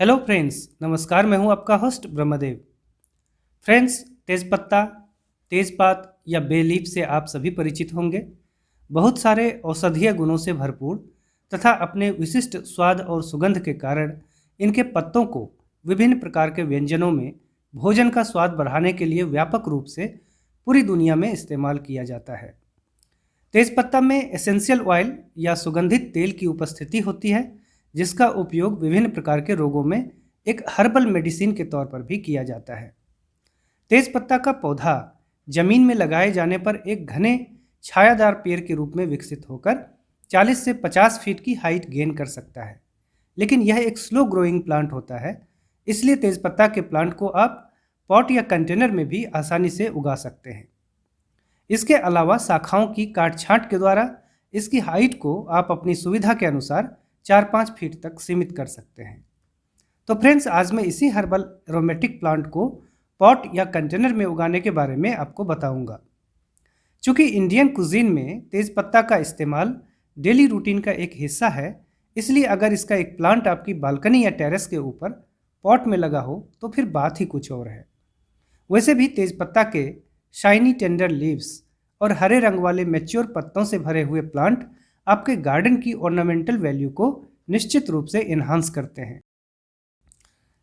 Hello friends, नमस्कार। मैं हूं आपका होस्ट ब्रह्मदेव। फ्रेंड्स, तेज़पत्ता, तेज़पात या बे लीफ से आप सभी परिचित होंगे। बहुत सारे औषधीय गुणों से भरपूर तथा अपने विशिष्ट स्वाद और सुगंध के कारण इनके पत्तों को विभिन्न प्रकार के व्यंजनों में भोजन का स्वाद बढ़ाने के लिए व्यापक रूप से पूरी दुनिया में इस्तेमाल किया जाता है। तेज़पत्ता में एसेंशियल ऑयल या सुगंधित तेल की उपस्थिति होती है, जिसका उपयोग विभिन्न प्रकार के रोगों में एक हर्बल मेडिसिन के तौर पर भी किया जाता है। तेज़पत्ता का पौधा जमीन में लगाए जाने पर एक घने छायादार पेड़ के रूप में विकसित होकर 40 से 50 फीट की हाइट गेन कर सकता है, लेकिन यह एक स्लो ग्रोइंग प्लांट होता है। इसलिए तेज़पत्ता के प्लांट को आप पॉट या कंटेनर में भी आसानी से उगा सकते हैं। इसके अलावा शाखाओं की काट छांट के द्वारा इसकी हाइट को आप अपनी सुविधा के अनुसार 4-5 फीट तक सीमित कर सकते हैं। तो फ्रेंड्स, आज मैं इसी हर्बल एरोमेटिक प्लांट को पॉट या कंटेनर में उगाने के बारे में आपको बताऊंगा। चूंकि इंडियन कुजीन में तेज़पत्ता का इस्तेमाल डेली रूटीन का एक हिस्सा है, इसलिए अगर इसका एक प्लांट आपकी बालकनी या टेरेस के ऊपर पॉट में लगा हो तो फिर बात ही कुछ और है। वैसे भी तेज़पत्ता के शाइनी टेंडर लीव्स और हरे रंग वाले मैच्योर पत्तों से भरे हुए प्लांट आपके गार्डन की ऑर्नामेंटल वैल्यू को निश्चित रूप से एनहांस करते हैं।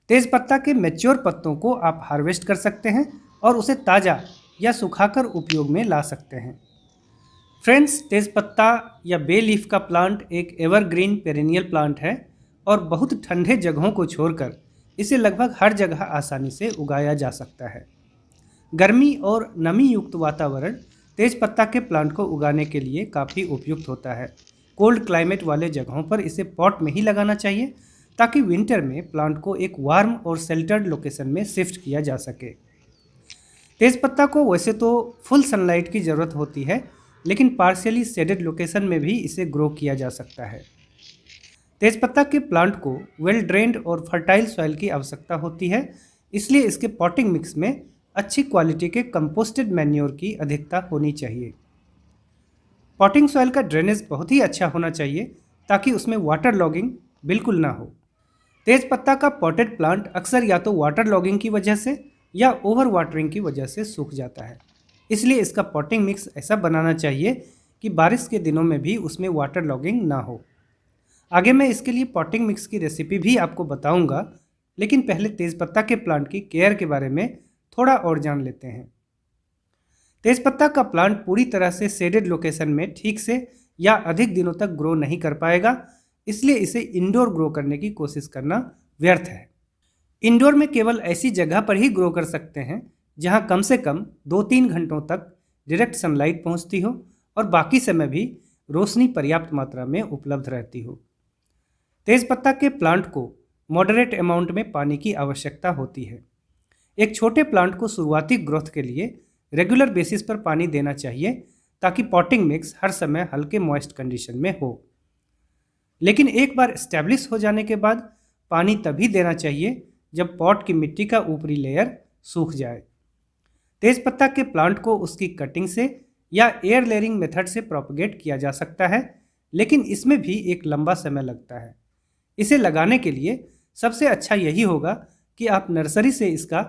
तेज़पत्ता के मैच्योर पत्तों को आप हार्वेस्ट कर सकते हैं और उसे ताज़ा या सुखाकर उपयोग में ला सकते हैं। फ्रेंड्स, तेज़पत्ता या बे लीफ का प्लांट एक एवरग्रीन पेरेनियल प्लांट है और बहुत ठंडे जगहों को छोड़कर इसे लगभग हर जगह आसानी से उगाया जा सकता है। गर्मी और नमी युक्त वातावरण तेज़पत्ता के प्लांट को उगाने के लिए काफ़ी उपयुक्त होता है। कोल्ड क्लाइमेट वाले जगहों पर इसे पॉट में ही लगाना चाहिए, ताकि विंटर में प्लांट को एक वार्म और शेल्टर्ड लोकेशन में शिफ्ट किया जा सके। तेज़पत्ता को वैसे तो फुल सनलाइट की ज़रूरत होती है, लेकिन पार्शियली शेडेड लोकेशन में भी इसे ग्रो किया जा सकता है। तेज़पत्ता के प्लांट को वेल ड्रेन्ड और फर्टाइल सॉइल की आवश्यकता होती है, इसलिए इसके पॉटिंग मिक्स में अच्छी क्वालिटी के कंपोस्टेड मैन्योर की अधिकता होनी चाहिए। पॉटिंग सॉइल का ड्रेनेज बहुत ही अच्छा होना चाहिए, ताकि उसमें वाटर लॉगिंग बिल्कुल ना हो। तेज़पत्ता का पॉटेड प्लांट अक्सर या तो वाटर लॉगिंग की वजह से या ओवर वाटरिंग की वजह से सूख जाता है, इसलिए इसका पॉटिंग मिक्स ऐसा बनाना चाहिए कि बारिश के दिनों में भी उसमें वाटर लॉगिंग ना हो। आगे मैं इसके लिए पॉटिंग मिक्स की रेसिपी भी आपको बताऊंगा, लेकिन पहले तेज़पत्ता के प्लांट की केयर के बारे में थोड़ा और जान लेते हैं। तेज़पत्ता का प्लांट पूरी तरह से शेडेड लोकेशन में ठीक से या अधिक दिनों तक ग्रो नहीं कर पाएगा, इसलिए इसे इंडोर ग्रो करने की कोशिश करना व्यर्थ है। इंडोर में केवल ऐसी जगह पर ही ग्रो कर सकते हैं जहां कम से कम 2-3 घंटों तक डायरेक्ट सनलाइट पहुंचती हो और बाकी समय भी रोशनी पर्याप्त मात्रा में उपलब्ध रहती हो। तेज़पत्ता के प्लांट को मॉडरेट अमाउंट में पानी की आवश्यकता होती है। एक छोटे प्लांट को शुरुआती ग्रोथ के लिए रेगुलर बेसिस पर पानी देना चाहिए, ताकि पॉटिंग मिक्स हर समय हल्के मॉइस्ट कंडीशन में हो। लेकिन एक बार एस्टेब्लिश हो जाने के बाद पानी तभी देना चाहिए जब पॉट की मिट्टी का ऊपरी लेयर सूख जाए। तेज़पत्ता के प्लांट को उसकी कटिंग से या एयर लेयरिंग मेथड से प्रोपगेट किया जा सकता है, लेकिन इसमें भी एक लंबा समय लगता है। इसे लगाने के लिए सबसे अच्छा यही होगा कि आप नर्सरी से इसका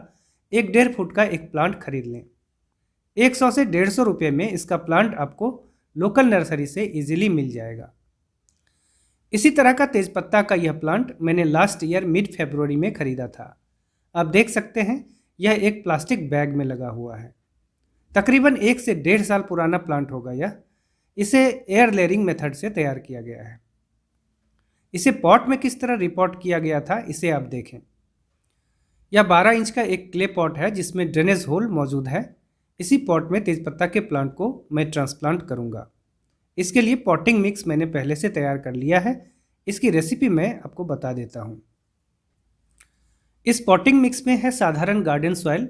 1-1.5 फुट का एक प्लांट खरीद लें। 100 से 150 रुपये में इसका प्लांट आपको लोकल नर्सरी से इजीली मिल जाएगा। इसी तरह का तेज़पत्ता का यह प्लांट मैंने लास्ट ईयर मिड फरवरी में खरीदा था। आप देख सकते हैं, यह एक प्लास्टिक बैग में लगा हुआ है। तकरीबन 1 से 1.5 साल पुराना प्लांट होगा यह। इसे एयर लेयरिंग मेथड से तैयार किया गया है। इसे पॉट में किस तरह रिपॉट किया गया था, इसे आप देखें। यह 12 इंच का एक क्ले पॉट है जिसमें ड्रेनेज होल मौजूद है। इसी पॉट में तेज़पत्ता के प्लांट को मैं ट्रांसप्लांट करूंगा। इसके लिए पॉटिंग मिक्स मैंने पहले से तैयार कर लिया है। इसकी रेसिपी मैं आपको बता देता हूं। इस पॉटिंग मिक्स में है साधारण गार्डन सॉइल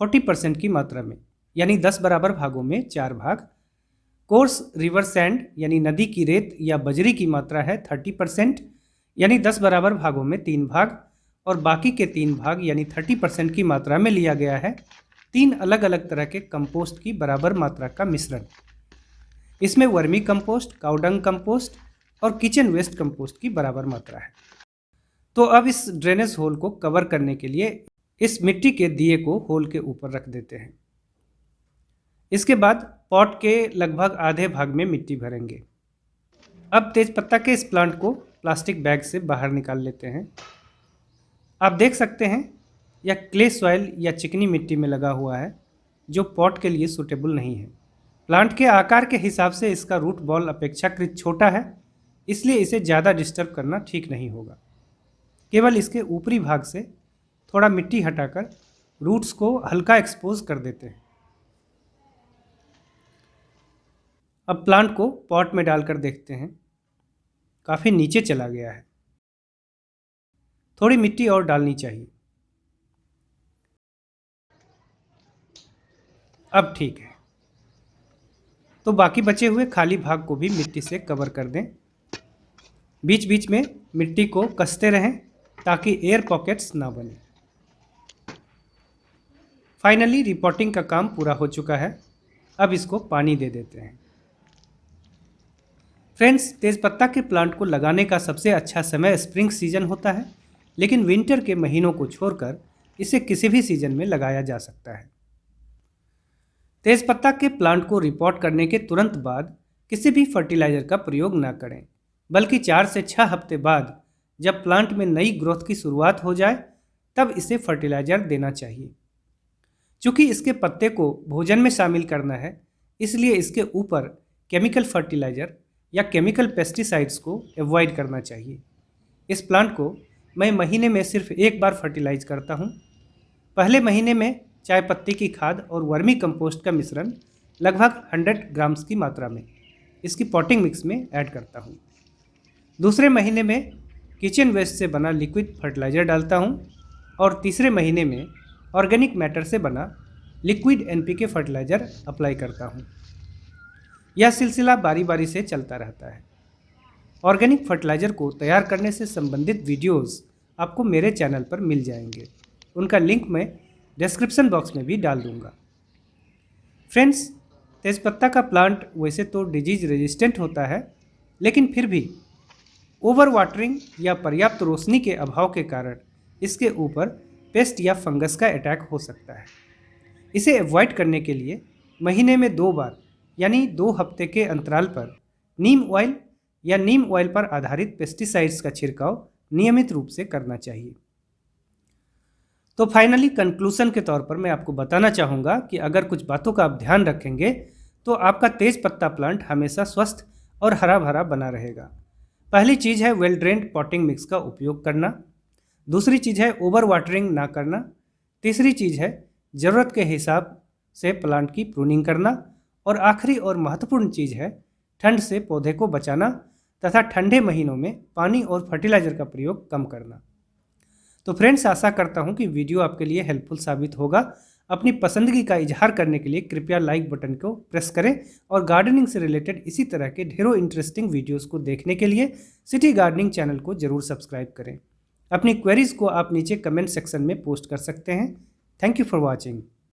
40% की मात्रा में, यानी 10 बराबर भागों में 4 भाग। कोर्स रिवर सैंड यानी नदी की रेत या बजरी की मात्रा है 30%, यानी 10 बराबर भागों में 3 भाग। और बाकी के 3 भाग यानी 30% की मात्रा में लिया गया है 3 अलग अलग तरह के कंपोस्ट की बराबर मात्रा का मिश्रण। इसमें वर्मी कंपोस्ट, काउडंग कंपोस्ट और किचन वेस्ट कंपोस्ट की बराबर मात्रा है। तो अब इस ड्रेनेज होल को कवर करने के लिए इस मिट्टी के दिए को होल के ऊपर रख देते हैं। इसके बाद पॉट के लगभग आधे भाग में मिट्टी भरेंगे। अब तेजपत्ता के इस प्लांट को प्लास्टिक बैग से बाहर निकाल लेते हैं। आप देख सकते हैं यह क्ले सॉइल या चिकनी मिट्टी में लगा हुआ है, जो पॉट के लिए सूटेबल नहीं है। प्लांट के आकार के हिसाब से इसका रूट बॉल अपेक्षाकृत छोटा है, इसलिए इसे ज़्यादा डिस्टर्ब करना ठीक नहीं होगा। केवल इसके ऊपरी भाग से थोड़ा मिट्टी हटाकर रूट्स को हल्का एक्सपोज कर देते हैं। अब प्लांट को पॉट में डालकर देखते हैं, काफ़ी नीचे चला गया है। थोड़ी मिट्टी और डालनी चाहिए। अब ठीक है, तो बाकी बचे हुए खाली भाग को भी मिट्टी से कवर कर दें। बीच बीच में मिट्टी को कसते रहें ताकि एयर पॉकेट्स ना बने। फाइनली रिपोर्टिंग का काम पूरा हो चुका है। अब इसको पानी दे देते हैं। फ्रेंड्स, तेज़पत्ता के प्लांट को लगाने का सबसे अच्छा समय स्प्रिंग सीजन होता है, लेकिन विंटर के महीनों को छोड़कर इसे किसी भी सीजन में लगाया जा सकता है। तेज़पत्ता के प्लांट को रिपोर्ट करने के तुरंत बाद किसी भी फर्टिलाइज़र का प्रयोग न करें, बल्कि 4 से 6 हफ्ते बाद जब प्लांट में नई ग्रोथ की शुरुआत हो जाए तब इसे फर्टिलाइज़र देना चाहिए। चूँकि इसके पत्ते को भोजन में शामिल करना है, इसलिए इसके ऊपर केमिकल फर्टिलाइज़र या केमिकल पेस्टिसाइड्स को अवॉइड करना चाहिए। इस प्लांट को मैं महीने में सिर्फ एक बार फर्टिलाइज करता हूँ। पहले महीने में चाय पत्ती की खाद और वर्मी कंपोस्ट का मिश्रण लगभग 100 ग्राम्स की मात्रा में इसकी पॉटिंग मिक्स में ऐड करता हूँ। दूसरे महीने में किचन वेस्ट से बना लिक्विड फर्टिलाइज़र डालता हूँ और तीसरे महीने में ऑर्गेनिक मैटर से बना लिक्विड एनपीके फर्टिलाइज़र अप्लाई करता हूँ। यह सिलसिला बारी बारी से चलता रहता है। ऑर्गेनिक फर्टिलाइज़र को तैयार करने से संबंधित वीडियोस आपको मेरे चैनल पर मिल जाएंगे। उनका लिंक मैं डिस्क्रिप्शन बॉक्स में भी डाल दूंगा। फ्रेंड्स, तेज़पत्ता का प्लांट वैसे तो डिजीज रेजिस्टेंट होता है, लेकिन फिर भी ओवर वाटरिंग या पर्याप्त रोशनी के अभाव के कारण इसके ऊपर पेस्ट या फंगस का अटैक हो सकता है। इसे अवॉइड करने के लिए महीने में 2 बार यानी 2 हफ्ते के अंतराल पर नीम ऑयल या नीम ऑयल पर आधारित पेस्टिसाइड्स का छिड़काव नियमित रूप से करना चाहिए। तो फाइनली कंक्लूजन के तौर पर मैं आपको बताना चाहूँगा कि अगर कुछ बातों का आप ध्यान रखेंगे तो आपका तेज पत्ता प्लांट हमेशा स्वस्थ और हरा भरा बना रहेगा। पहली चीज़ है वेल ड्रेन्ड पॉटिंग मिक्स का उपयोग करना। दूसरी चीज़ है ओवर वाटरिंग ना करना। तीसरी चीज़ है ज़रूरत के हिसाब से प्लांट की प्रूनिंग करना। और आखिरी और महत्वपूर्ण चीज़ है ठंड से पौधे को बचाना तथा ठंडे महीनों में पानी और फर्टिलाइज़र का प्रयोग कम करना। तो फ्रेंड्स, आशा करता हूँ कि वीडियो आपके लिए हेल्पफुल साबित होगा। अपनी पसंदगी का इजहार करने के लिए कृपया लाइक बटन को प्रेस करें और गार्डनिंग से रिलेटेड इसी तरह के ढेरों इंटरेस्टिंग वीडियोस को देखने के लिए सिटी गार्डनिंग चैनल को जरूर सब्सक्राइब करें। अपनी क्वेरीज को आप नीचे कमेंट सेक्शन में पोस्ट कर सकते हैं। Thank you for watching.